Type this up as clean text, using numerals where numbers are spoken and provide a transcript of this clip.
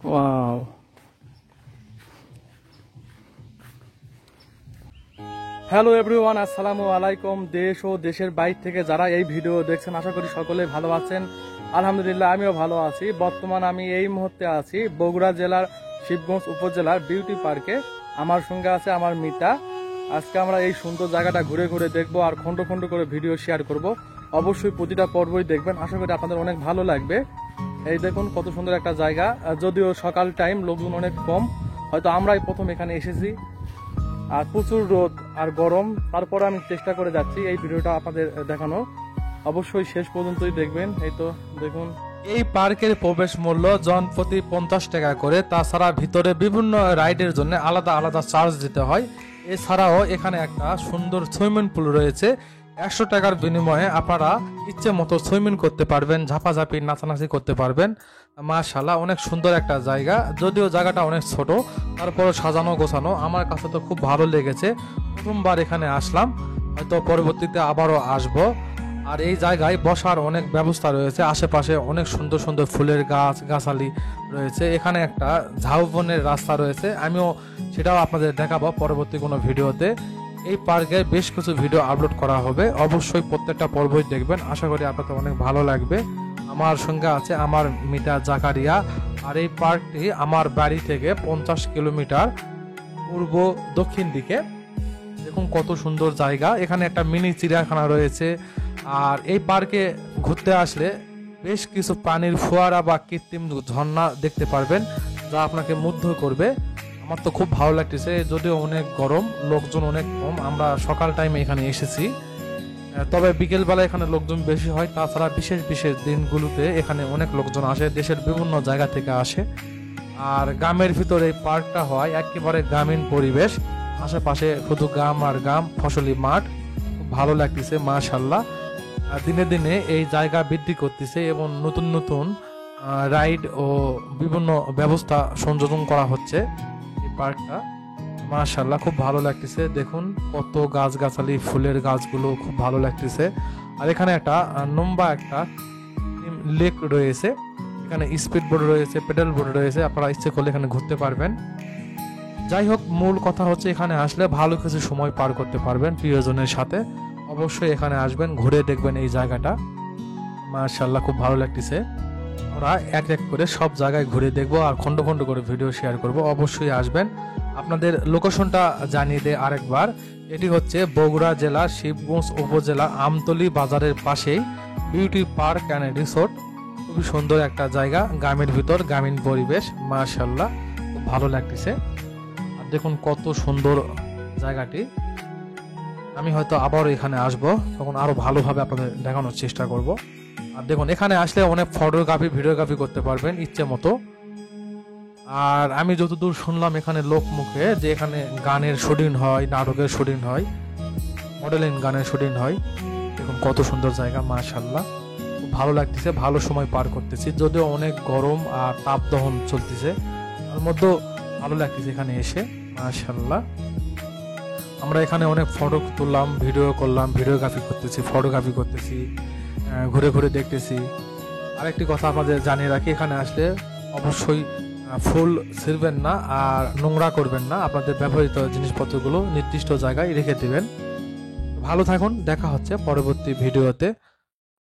Wow, hello everyone, আসসালামু আলাইকুম। দেশ ও দেশের বাইরে থেকে যারা এই ভিডিও দেখছেন, আশা করি সকলেই ভালো আছেন। আলহামদুলিল্লাহ, আমিও ভালো আছি। বর্তমান আমি এই মুহূর্তে আছি বগুড়া জেলার শিবগঞ্জ উপজেলার বিউটি পার্কে। আমার সঙ্গে আছে আমার মিতা। আজকে আমরা এই সুন্দর জায়গাটা ঘুরে ঘুরে দেখবো আর খন্ড খন্ড করে ভিডিও শেয়ার করব। অবশ্যই প্রতিটা পর্বই দেখবেন, আশা করি আপনাদের অনেক ভালো লাগবে। এই দেখুন কত সুন্দর একটা জায়গা, যদিও সকাল টাইম, লোকজন অনেক কম, হয়তো আমরাই প্রথম এখানে এসেছি। আর প্রচুর রোদ আর গরম, তারপরে আমি চেষ্টা করে যাচ্ছি এই ভিডিওটা আপনাদের দেখানো। অবশ্যই শেষ পর্যন্তই দেখবেন। এই তো দেখুন, এই পার্কের প্রবেশ মূল্য জন প্রতি 50 টাকা করে। তাছাড়া ভিতরে বিভিন্ন রাইডের জন্য আলাদা আলাদা চার্জ দিতে হয়। এছাড়াও এখানে একটা সুন্দর সুইমিং পুল রয়েছে। 100 টাকার বিনিময়ে আপনারা ইচ্ছে মতো সুইমিং করতে পারবেন, ঝাপাঝাপি নাচানাচি করতে পারবেন। মাশাআল্লাহ, অনেক সুন্দর একটা জায়গা। যদিও জায়গাটা অনেক ছোট, তারপরে সাজানো গোছানো, আমার কাছে তো খুব ভালো লেগেছে। প্রথমবার এখানে আসলাম, হয়তো পরবর্তীতে আবারও আসবো। আর এই জায়গায় বসার অনেক ব্যবস্থা রয়েছে। আশেপাশে অনেক সুন্দর সুন্দর ফুলের গাছ গাছালি রয়েছে। এখানে একটা ঝাউবনের রাস্তা রয়েছে, আমিও সেটাও আপনাদের দেখাবো পরবর্তী কোনো ভিডিওতে। এই পার্কে বেশ কিছু ভিডিও আপলোড করা হবে, অবশ্যই প্রত্যেকটা পর্বই দেখবেন। আশা করি আপনাদের অনেক ভালো লাগবে। আমার সঙ্গে আছে আমার মিতা জাকারিয়া। আর এই পার্কটি আমার বাড়ি থেকে 50 কিলোমিটার পূর্ব দক্ষিণ দিকে। দেখুন কত সুন্দর জায়গা। এখানে একটা মিনি চিড়িয়াখানা রয়েছে। আর এই পার্কে ঘুরতে আসলে বেশ কিছু পানির ফোয়ারা বা কৃত্রিম ঝর্ণা দেখতে পারবেন, যা আপনাকে মুগ্ধ করবে। আমার তো খুব ভালো লাগতেছে, যদিও অনেক গরম, লোকজন অনেক কম। আমরা সকাল টাইমে এখানে এসেছি, তবে বিকেলবেলা এখানে লোকজন বেশি হয়। তাছাড়া বিশেষ বিশেষ দিনগুলোতে এখানে অনেক লোকজন আসে, দেশের বিভিন্ন জায়গা থেকে আসে। আর গ্রামের ভিতরে এই পার্কটা হয় একেবারে গ্রামীণ পরিবেশ। আশেপাশে শুধু গ্রাম আর গ্রাম, ফসলি মাঠ। খুব ভালো লাগতেছে মাশাআল্লাহ। দিনে দিনে এই জায়গা বৃদ্ধি করতেছে এবং নতুন নতুন রাইড ও বিভিন্ন ব্যবস্থা সংযোজন করা হচ্ছে এই পার্কটা। মাশাআল্লাহ, খুব ভালো লাগতেছে। দেখুন কত গাছগাছালি, ফুলের গাছগুলো খুব ভালো লাগতেছে। আর এখানে একটা লম্বা একটা লেক রয়েছে। এখানে স্পিড বোর্ড রয়েছে, পেডাল বোর্ড রয়েছে, আপনারা ইচ্ছে করলে এখানে ঘুরতে পারবেন। যাই হোক, মূল কথা হচ্ছে এখানে আসলে ভালো কিছু সময় পার করতে পারবেন প্রিয়জনের সাথে। অবশ্যই এখানে আসবেন, ঘুরে দেখবেন এই জায়গাটা। মাশাআল্লাহ, খুব ভালো লাগতেছে। আমরা এক এক করে সব জায়গায় ঘুরে দেখবো আর খন্ড খন্ড করে ভিডিও শেয়ার করব। অবশ্যই আসবেন। আপনাদের লোকেশনটা জানিয়ে দেয় আরেকবার। এটি হচ্ছে বগুড়া জেলা শিবগঞ্জ উপজেলা আমতলী বাজারের পাশেই বিউটি পার্ক অ্যান্ড রিসোর্ট। খুবই সুন্দর একটা জায়গা, গ্রামের ভিতর, গ্রামীণ পরিবেশ। মাশাআল্লাহ, খুব ভালো লাগতেছে। আর দেখুন কত সুন্দর জায়গাটি। আমি হয়তো আবার এখানে আসব, তখন আরো ভালোভাবে আপনাদের দেখানোর চেষ্টা করব। আর দেখুন এখানে আসলে অনেক ফটোগ্রাফি ভিডিওগ্রাফি করতে পারবেন ইচ্ছে মতো। আর আমি যতদূর শুনলাম এখানে লোক মুখে যে এখানে গানের শুটিং হয়, নাটকের শুটিং হয়, মডেলিং গানের শুটিং হয়। দেখুন কত সুন্দর জায়গা, মাশাআল্লাহ, খুব ভালো লাগতেছে। ভালো সময় পার করতেছি, যদিও অনেক গরম আর তাপ দহন চলতেছে, তার মধ্যেও ভালো লাগতেছে এখানে এসে। মাশাআল্লাহ, আমরা এখানে অনেক ফটো তুললাম, ভিডিও করলাম, ভিডিওগ্রাফি করতেছি, ফটোগ্রাফি করতেছি, ঘুরে ঘুরে দেখতেছি। আরেকটি কথা আপনাদের জানিয়ে রাখি, এখানে আসলে অবশ্যই ফুল ছিঁড়বেন না আর নোংরা করবেন না। আপনাদের ব্যবহৃত জিনিসপত্রগুলো নির্দিষ্ট জায়গায় রেখে দিবেন। ভালো থাকুন, দেখা হচ্ছে পরবর্তী ভিডিওতে।